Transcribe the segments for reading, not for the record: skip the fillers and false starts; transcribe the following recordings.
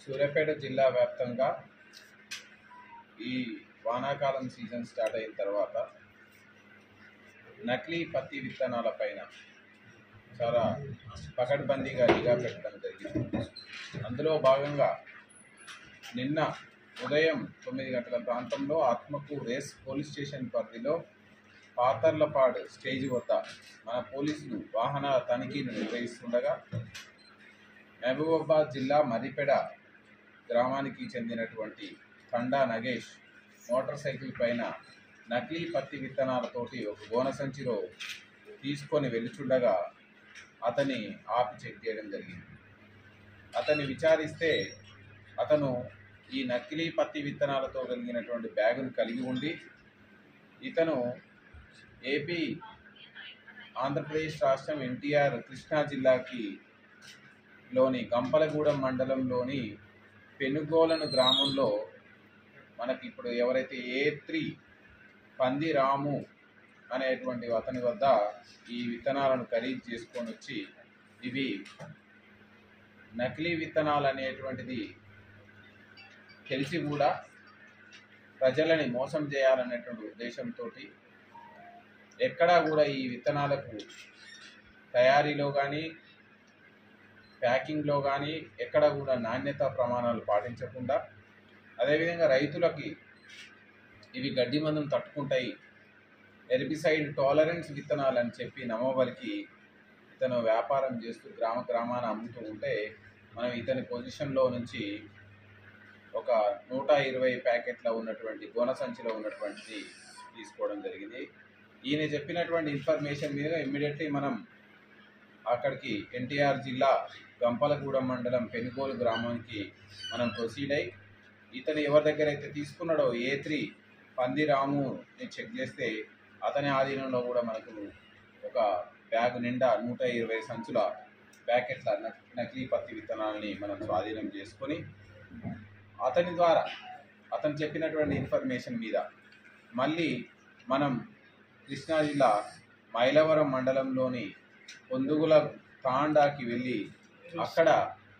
సూర్యాపేట జిల్లా వ్యాప్తంగా ఈ వానాకాలం సీజన్ స్టార్ట్ అయిన తర్వాత నకిలీ పత్తి విత్తనాల పైన చాలా పకడ్బందీగా నిఘా పెట్టడం జరిగింది. అందులో భాగంగా నిన్న ఉదయం 9 గంటల ప్రాంతంలో ఆత్మకూరు రేస్ పోలీస్ స్టేషన్ పరిధిలో పాతర్లపాడు స్టేజ్ వద్ద మన పోలీసులు వాహనాల తనిఖీలు నిర్వహిస్తుండగా మహబూబాబాద్ జిల్లా మర్రిపేడ గ్రామానికి చెందినటువంటి ఖండా నగేష్ మోటార్ సైకిల్ పైన నకిలీ పత్తి విత్తనాలతోటి ఒక గోన సంచిలో తీసుకొని వెళ్తుండగా అతన్ని ఆపి చెక్ చేయడం జరిగింది. అతన్ని విచారిస్తే అతను ఈ నకిలీ పత్తి విత్తనాలతో కలిగినటువంటి బ్యాగును కలిగి ఉండి ఇతను ఏపీ ఆంధ్రప్రదేశ్ రాష్ట్రం ఎన్టీఆర్ కృష్ణా జిల్లాకి లోని గంపలగూడెం మండలంలోని పెనుగోలను గ్రామంలో మనకి ఇప్పుడు ఎవరైతే A3 పంది రాము అనేటువంటి అతని వద్ద ఈ విత్తనాలను ఖరీదు చేసుకొని వచ్చి ఇవి నకిలీ విత్తనాలు అనేటువంటిది తెలిసి కూడా ప్రజలని మోసం చేయాలనేటువంటి ఉద్దేశంతో ఎక్కడా కూడా ఈ విత్తనాలకు తయారీలో కానీ ప్యాకింగ్లో కానీ ఎక్కడ కూడా నాణ్యత ప్రమాణాలు పాటించకుండా అదేవిధంగా రైతులకి ఇవి గడ్డి మందును తట్టుకుంటాయి, హెర్బిసైడ్ టాలరెన్స్ విత్తనాలు అని చెప్పి నమ్మబలికి ఇతను వ్యాపారం చేస్తూ గ్రామాన అమ్ముతూ ఉంటే మనం ఇతని పొజిషన్లో నుంచి ఒక 120 ప్యాకెట్ల ఉన్నటువంటి గోన సంచిలో ఉన్నటువంటిది తీసుకోవడం జరిగింది. ఈయన చెప్పినటువంటి ఇన్ఫర్మేషన్ మీద ఇమ్మీడియట్లీ మనం అక్కడికి ఎన్టీఆర్ జిల్లా గంపలగూడెం మండలం పెనుగోలు గ్రామానికి మనం ప్రొసీడ్ అయ్యి ఇతను ఎవరి దగ్గర అయితే తీసుకున్నాడో A3 పంది రాముని చెక్ చేస్తే అతని ఆధీనంలో కూడా మనకు ఒక బ్యాగ్ నిండా 120 సంచుల ప్యాకెట్ల నకిలీ పత్తి విత్తనాలని మనం స్వాధీనం చేసుకొని అతని ద్వారా అతను చెప్పినటువంటి ఇన్ఫర్మేషన్ మీద మళ్ళీ మనం కృష్ణా జిల్లా మైలవరం మండలంలోని పొందుగుల తాండాకి వెళ్ళి అక్కడ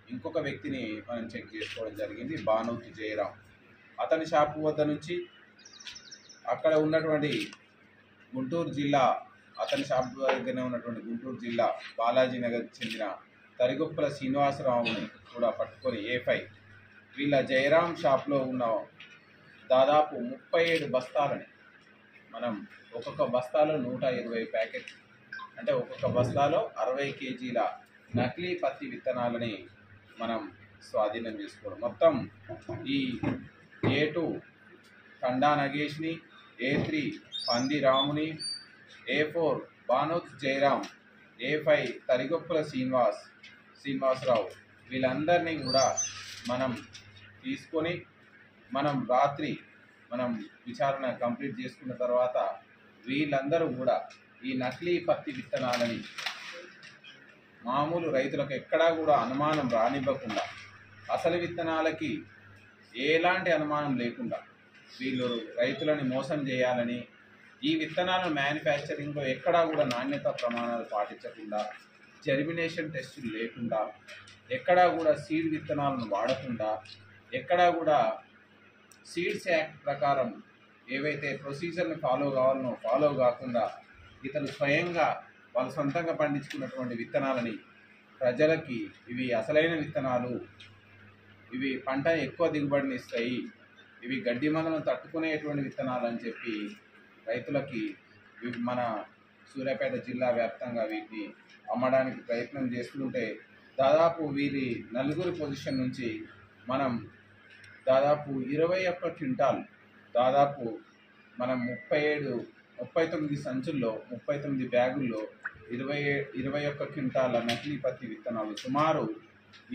ఇంకొక వ్యక్తిని మనం చెక్ చేసుకోవడం జరిగింది, బానూతి జయరాం. అతని షాపు వద్ద నుంచి అక్కడ ఉన్నటువంటి గుంటూరు జిల్లా అతని షాపు దగ్గరనే ఉన్నటువంటి గుంటూరు జిల్లా బాలాజీ నగర్కి చెందిన తరిగొప్పల శ్రీనివాసరావుని కూడా పట్టుకొని A5 వీళ్ళ జయరాం షాప్లో ఉన్న దాదాపు 37 బస్తాలని మనం ఒక్కొక్క బస్తాలో 120 ప్యాకెట్ అంటే ఒక్కొక్క బస్తాలో 60 కేజీల నకిలీ పత్తి విత్తనాలని మనం స్వాధీనం చేసుకోవడం. మొత్తం ఈ A2 తండా నగేష్ని, A3 పంది రాముని, A4 బానోత్ జయరాం, A5 తరిగొప్పల శ్రీనివాసరావు వీళ్ళందరినీ కూడా మనం తీసుకొని రాత్రి విచారణ కంప్లీట్ చేసుకున్న తర్వాత వీళ్ళందరూ కూడా ఈ నకిలీ పత్తి విత్తనాలని మామూలు రైతులకు ఎక్కడా కూడా అనుమానం రానివ్వకుండా, అసలు విత్తనాలకి ఎలాంటి అనుమానం లేకుండా వీళ్ళు రైతులని మోసం చేయాలని, ఈ విత్తనాల మ్యానుఫ్యాక్చరింగ్లో ఎక్కడా కూడా నాణ్యత ప్రమాణాలు పాటించకుండా, జెర్మినేషన్ టెస్టులు లేకుండా, ఎక్కడా కూడా సీడ్ విత్తనాలను వాడకుండా, ఎక్కడా కూడా సీడ్స్ యాక్ట్ ప్రకారం ఏవైతే ప్రొసీజర్ని ఫాలో కాకుండా ఇతను స్వయంగా వాళ్ళు సొంతంగా పండించుకున్నటువంటి విత్తనాలని ప్రజలకి ఇవి అసలైన విత్తనాలు, ఇవి పంట ఎక్కువ దిగుబడిని ఇస్తాయి, ఇవి గడ్డి మందులను తట్టుకునేటువంటి విత్తనాలు అని చెప్పి రైతులకి మన సూర్యాపేట జిల్లా వ్యాప్తంగా వీటిని అమ్మడానికి ప్రయత్నం చేస్తుంటే దాదాపు వీరి నలుగురి పొజిషన్ నుంచి మనం దాదాపు 21 క్వింటాల్, దాదాపు మనం 39 సంచుల్లో 39 బ్యాగుల్లో 21 క్వింటాల నకిలీ పత్తి విత్తనాలు సుమారు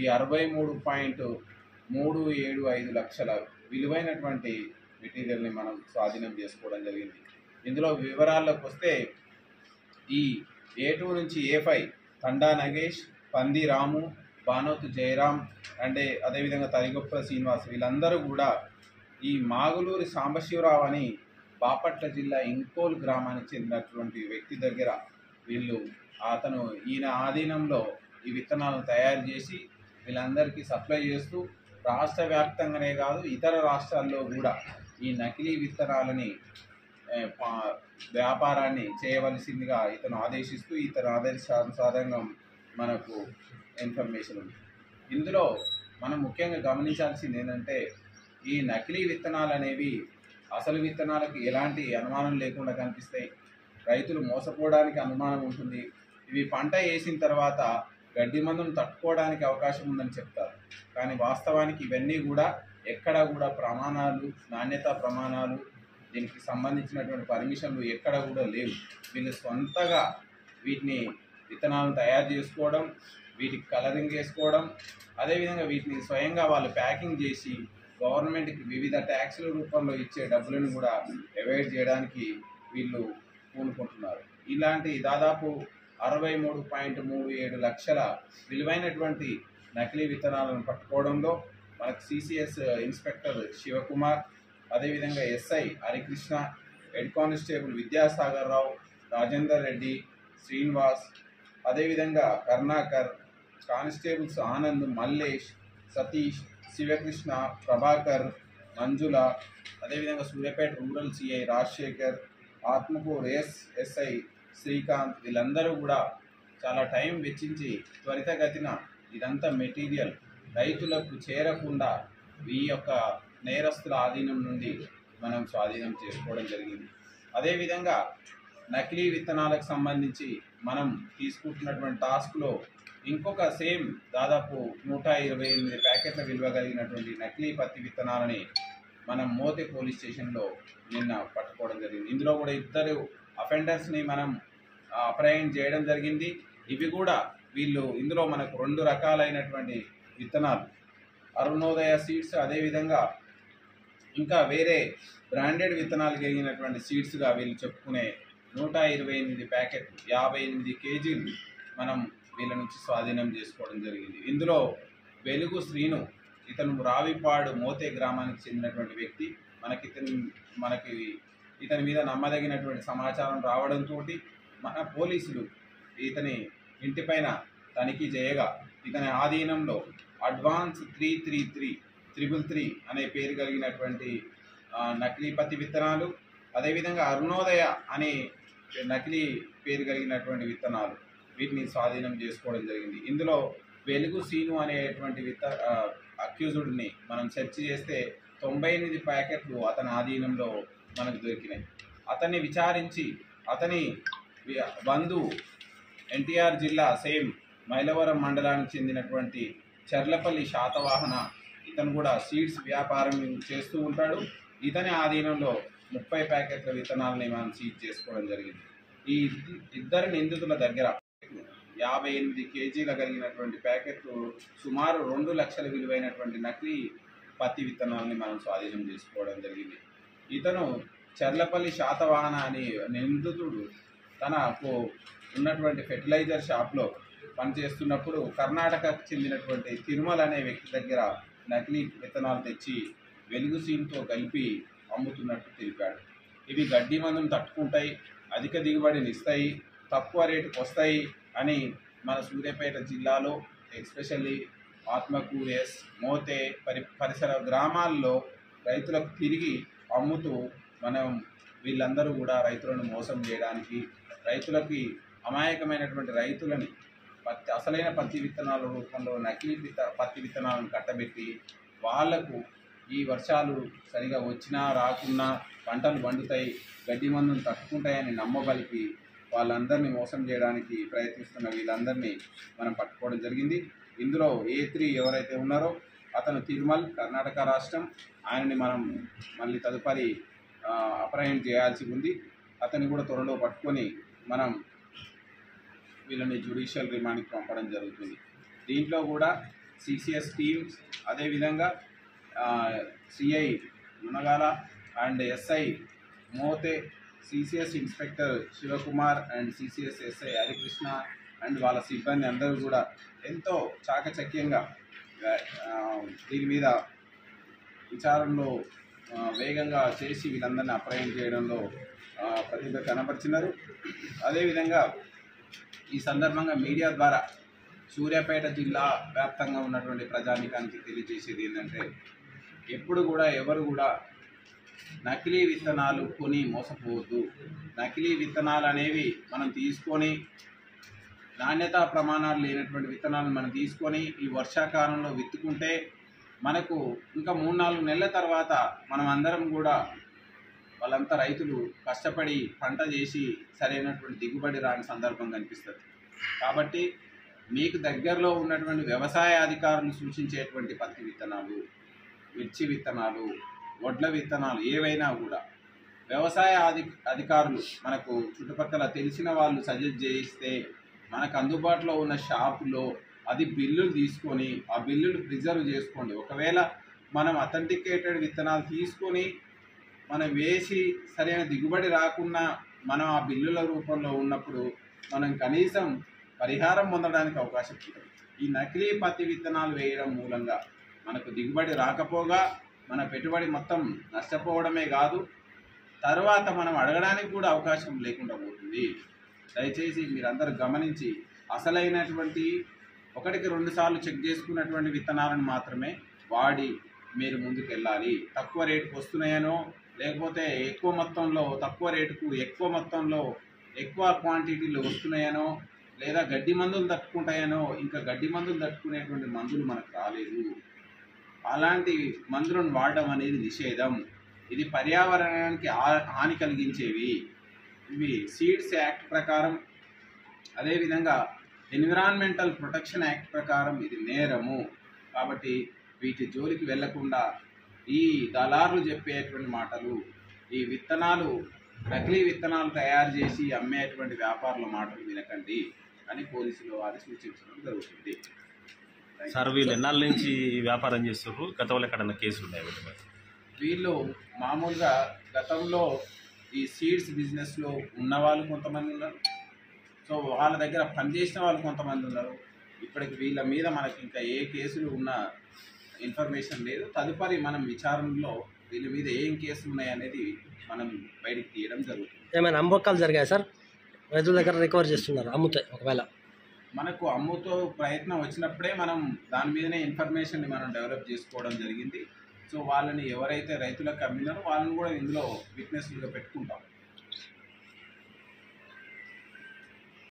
ఈ 63.375 లక్షల విలువైనటువంటి మెటీరియల్ని మనం స్వాధీనం చేసుకోవడం జరిగింది. ఇందులో వివరాల్లోకి వస్తే ఈ A2 నుంచి A5 తండా నగేష్, పంది రాము, బానోతు జయరాం అదేవిధంగా తరిగొప్ప శ్రీనివాస్ వీళ్ళందరూ కూడా ఈ మాగులూరి సాంబశివరావు అని బాపట్ల జిల్లా ఇంకోల్ గ్రామానికి చెందినటువంటి వ్యక్తి దగ్గర ఈయన ఆధీనంలో ఈ విత్తనాలను తయారు చేసి వీళ్ళందరికీ సప్లై చేస్తూ రాష్ట్ర వ్యాప్తంగానే కాదు ఇతర రాష్ట్రాల్లో కూడా ఈ నకిలీ విత్తనాలని వ్యాపారాన్ని చేయవలసిందిగా ఇతను ఆదేశిస్తూ ఇతర ఆదేశానుసారంగా మనకు ఇన్ఫర్మేషన్ ఉంది. ఇందులో మనం ముఖ్యంగా గమనించాల్సింది ఏంటంటే ఈ నకిలీ విత్తనాలు అనేవి అసలు విత్తనాలకు ఎలాంటి అనుమానం లేకుండా కనిపిస్తాయి. రైతులు మోసపోవడానికి అనుమానం ఉంటుంది. ఇవి పంట వేసిన తర్వాత గడ్డి మందును తట్టుకోవడానికి అవకాశం ఉందని చెప్తారు. కానీ వాస్తవానికి ఇవన్నీ కూడా ఎక్కడ కూడా ప్రమాణాలు, నాణ్యత ప్రమాణాలు, దీనికి సంబంధించినటువంటి పర్మిషన్లు ఎక్కడ కూడా లేవు. వీళ్ళు సొంతగా వీటిని విత్తనాలను తయారు చేసుకోవడం, వీటికి కలరింగ్ వేసుకోవడం, అదేవిధంగా వీటిని స్వయంగా వాళ్ళు ప్యాకింగ్ చేసి గవర్నమెంట్కి వివిధ ట్యాక్సుల రూపంలో ఇచ్చే డబ్బులను కూడా అవాయిడ్ చేయడానికి వీళ్ళు పూనుకుంటున్నారు. ఇలాంటి దాదాపు 63.37 లక్షల విలువైనటువంటి నకిలీ విత్తనాలను పట్టుకోవడంలో మనకు CCS ఇన్స్పెక్టర్ శివకుమార్, అదేవిధంగా SI Harikrishna, head constable Vidyasagar Rao, Rajender Reddy, Srinivas, అదేవిధంగా కర్ణాకర్, కానిస్టేబుల్స్ ఆనంద్, మల్లేష్, సతీష్, శివకృష్ణ, ప్రభాకర్, మంజుల, అదేవిధంగా Suryapet rural CI Rajasekhar, Atmakur SI Srikanth వీళ్ళందరూ కూడా చాలా టైం వెచ్చించి త్వరితగతిన ఇదంతా మెటీరియల్ రైతులకు చేరకుండా ఈ యొక్క నేరస్తుల ఆధీనం నుండి మనం స్వాధీనం చేసుకోవడం జరిగింది. అదేవిధంగా నకిలీ విత్తనాలకు సంబంధించి మనం తీసుకుంటున్నటువంటి టాస్క్లో ఇంకొక సేమ్ దాదాపు 128 ప్యాకెట్ల విలువ కలిగినటువంటి నకిలీ పత్తి విత్తనాలని మనం మోతే పోలీస్ స్టేషన్లో నిన్న పట్టుకోవడం జరిగింది. ఇందులో కూడా 2 అఫెండర్స్ని మనం అప్రహెండ్ చేయడం జరిగింది. ఇవి కూడా ఇందులో మనకు 2 రకాలైనటువంటి విత్తనాలు, అరుణోదయ సీడ్స్, అదేవిధంగా ఇంకా వేరే బ్రాండెడ్ విత్తనాలు కలిగినటువంటి సీడ్స్గా వీళ్ళు చెప్పుకునే 128 ప్యాకెట్లు 58 కేజీలు మనం వీళ్ళ నుంచి స్వాధీనం చేసుకోవడం జరిగింది. ఇందులో వెలుగు శ్రీను, ఇతను రావిపాడు మోతే గ్రామానికి చెందినటువంటి వ్యక్తి. ఇతని మీద నమ్మదగినటువంటి సమాచారం రావడంతో మన పోలీసులు ఇతని ఇంటిపైన తనిఖీ చేయగా ఇతని ఆధీనంలో అడ్వాన్స్ 333 అనే పేరు కలిగినటువంటి నకిలీ పత్తి విత్తనాలు, అదేవిధంగా అరుణోదయ అనే నకిలీ పేరు కలిగినటువంటి విత్తనాలు వీటిని స్వాధీనం చేసుకోవడం జరిగింది. ఇందులో వెలుగు సీను అనేటువంటి అక్యూజ్డ్ని మనం సెర్చ్ చేస్తే 98 ప్యాకెట్లు అతని ఆధీనంలో మనకు దొరికినాయి. అతన్ని విచారించి అతని బంధువు ఎన్టీఆర్ జిల్లా సేమ్ మైలవరం మండలానికి చెందినటువంటి చర్లపల్లి శాతవాహన ఇతను కూడా సీడ్స్ వ్యాపారం చేస్తూ ఉంటాడు. ఇతని ఆధీనంలో 30 ప్యాకెట్ల విత్తనాలని మనం సీజ్ చేసుకోవడం జరిగింది. ఈ ఇద్దరు నిందితుల దగ్గర 58 కేజీల కలిగినటువంటి ప్యాకెట్లు సుమారు 2 లక్షల విలువైనటువంటి నకిలీ పత్తి విత్తనాలని మనం స్వాధీనం చేసుకోవడం జరిగింది. ఇతను చర్లపల్లి శాతవాహన అనే నిందితుడు తనకు ఉన్నటువంటి ఫెర్టిలైజర్ షాప్లో పనిచేస్తున్నప్పుడు కర్ణాటకకు చెందినటువంటి తిరుమల అనే వ్యక్తి దగ్గర నకిలీ విత్తనాలు తెచ్చి వెలుగు సీన్తో కలిపి అమ్ముతున్నట్టు తెలిపాడు. ఇవి గడ్డి మందును తట్టుకుంటాయి, అధిక దిగుబడిని ఇస్తాయి, తక్కువ రేటుకు వస్తాయి అని మన సూర్యాపేట జిల్లాలో ఎస్పెషల్లీ ఆత్మకూరు, మోతే పరిసర గ్రామాల్లో రైతులకు తిరిగి అమ్ముతూ మనం వీళ్ళందరూ కూడా రైతులను మోసం చేయడానికి, రైతులకి అమాయకమైనటువంటి రైతులని అసలైన పత్తి విత్తనాల రూపంలో నకిలీ పత్తి విత్తనాలను కట్టబెట్టి వాళ్లకు ఈ వర్షాలు సరిగా వచ్చినా రాకున్నా పంటలు పండుతాయి, గడ్డి మందును తట్టుకుంటాయని నమ్మబలికి వాళ్ళందరినీ మోసం చేయడానికి ప్రయత్నిస్తున్న వీళ్ళందరినీ మనం పట్టుకోవడం జరిగింది. ఇందులో A3 ఎవరైతే ఉన్నారో అతను తిరుమల్, కర్ణాటక రాష్ట్రం. ఆయనని మనం మళ్ళీ తదుపరి అప్రహెండ్ చేయాల్సి ఉంది. అతన్ని కూడా త్వరలో పట్టుకొని మనం వీళ్ళని జ్యుడిషియల్ రిమాండ్కి పంపడం జరుగుతుంది. దీంట్లో కూడా CCS టీమ్స్, అదేవిధంగా CI Munagala and SI Mothe, CCS inspector Shivakumar and CCS SI Harikrishna and వాళ్ళ సిబ్బంది అందరూ కూడా ఎంతో చాకచక్యంగా దీని మీద విచారణలో వేగంగా చేసి వీళ్ళందరినీ అప్రహెండ్ చేయడంలో ప్రతిభ కనపరిచినారు. అదేవిధంగా ఈ సందర్భంగా మీడియా ద్వారా సూర్యాపేట జిల్లా వ్యాప్తంగా ఉన్నటువంటి ప్రజానీకానికి తెలియజేసేది ఏంటంటే, ఎప్పుడు కూడా ఎవరు కూడా నకిలీ విత్తనాలు కొని మోసపోవద్దు. నకిలీ విత్తనాలు అనేవి మనం తీసుకొని నాణ్యతా ప్రమాణాలు లేనటువంటి విత్తనాలను మనం తీసుకొని ఈ వర్షాకాలంలో విత్తుకుంటే మనకు ఇంకా 3-4 నెలల తర్వాత మనం అందరం కూడా వాళ్ళంతా రైతులు కష్టపడి పంట చేసి సరైనటువంటి దిగుబడి రాని సందర్భం కనిపిస్తుంది. కాబట్టి మీకు దగ్గరలో ఉన్నటువంటి వ్యవసాయ అధికారులు సూచించేటువంటి పత్తి విత్తనాలు, మిర్చి విత్తనాలు, వడ్ల విత్తనాలు ఏవైనా కూడా వ్యవసాయ అధికారులు మనకు చుట్టుపక్కల తెలిసిన వాళ్ళు సజెస్ట్ చేయిస్తే మనకు అందుబాటులో ఉన్న షాపులో అది బిల్లులు తీసుకొని ఆ బిల్లులు ప్రిజర్వ్ చేసుకోండి. ఒకవేళ మనం అథెంటికేటెడ్ విత్తనాలు తీసుకొని మనం వేసి సరైన దిగుబడి రాకున్నా మనం ఆ బిల్లుల రూపంలో ఉన్నప్పుడు మనం కనీసం పరిహారం పొందడానికి అవకాశం ఉంటుంది. ఈ నకిలీ పత్తి విత్తనాలు వేయడం మూలంగా మనకు దిగుబడి రాకపోగా మన పెట్టుబడి మొత్తం నష్టపోవడమే కాదు, తర్వాత మనం అడగడానికి కూడా అవకాశం లేకుండా పోతుంది. దయచేసి మీరందరూ గమనించి అసలైనటువంటి 1-2 సార్లు చెక్ చేసుకున్నటువంటి విత్తనాలను మాత్రమే వాడి మీరు ముందుకు వెళ్ళాలి. తక్కువ రేటుకు వస్తున్నాయనో లేకపోతే ఎక్కువ మొత్తంలో తక్కువ రేటుకు ఎక్కువ మొత్తంలో ఎక్కువ క్వాంటిటీలు వస్తున్నాయనో లేదా గడ్డి మందులు తట్టుకుంటాయనో ఇంకా గడ్డి మందులు తట్టుకునేటువంటి మందులు మనకు రాలేదు. అలాంటి మందులను వాడడం అనేది నిషేధం. ఇది పర్యావరణానికి హాని కలిగించేవి. ఇవి సీడ్స్ యాక్ట్ ప్రకారం, అదేవిధంగా ఎన్విరాన్మెంటల్ ప్రొటెక్షన్ యాక్ట్ ప్రకారం ఇది నేరము. కాబట్టి వీటి జోలికి వెళ్లకుండా ఈ దళారులు చెప్పేటువంటి మాటలు, ఈ విత్తనాలు నకిలీ విత్తనాలు తయారు చేసి అమ్మేటువంటి వ్యాపారుల మాటలు వినకండి అని పోలీసులు వారు సూచించడం జరుగుతుంది. సార్, వీళ్ళు ఎన్నాళ్ళ నుంచి వ్యాపారం చేస్తున్నారు? గతంలో ఎక్కడన్నా కేసులు ఉన్నాయి? వీళ్ళు మామూలుగా గతంలో ఈ సీడ్స్ బిజినెస్లో ఉన్నవాళ్ళు కొంతమంది ఉన్నారు. సో వాళ్ళ దగ్గర పనిచేసిన వాళ్ళు కొంతమంది ఉన్నారు. ఇప్పటికి వీళ్ళ మీద మనకి ఇంకా ఏ కేసులు ఉన్న ఇన్ఫర్మేషన్ లేదు. తదుపరి మనం విచారణలో వీళ్ళ మీద ఏం కేసులు ఉన్నాయనేది మనం బయటికి తీయడం జరుగుతుంది. ఏమైనా అమ్మకాలు జరిగాయి సార్? రైతుల దగ్గర రికవర్ చేస్తున్నారు అమ్ముతే? ఒకవేళ మనకు అమ్ముతో ప్రయత్నం వచ్చినప్పుడే మనం దాని మీదనే ఇన్ఫర్మేషన్ని మనం డెవలప్ చేసుకోవడం జరిగింది. సో వాళ్ళని ఎవరైతే రైతులకు అమ్మినారో వాళ్ళని కూడా ఇందులో విట్నెస్లుగా పెట్టుకుంటాం.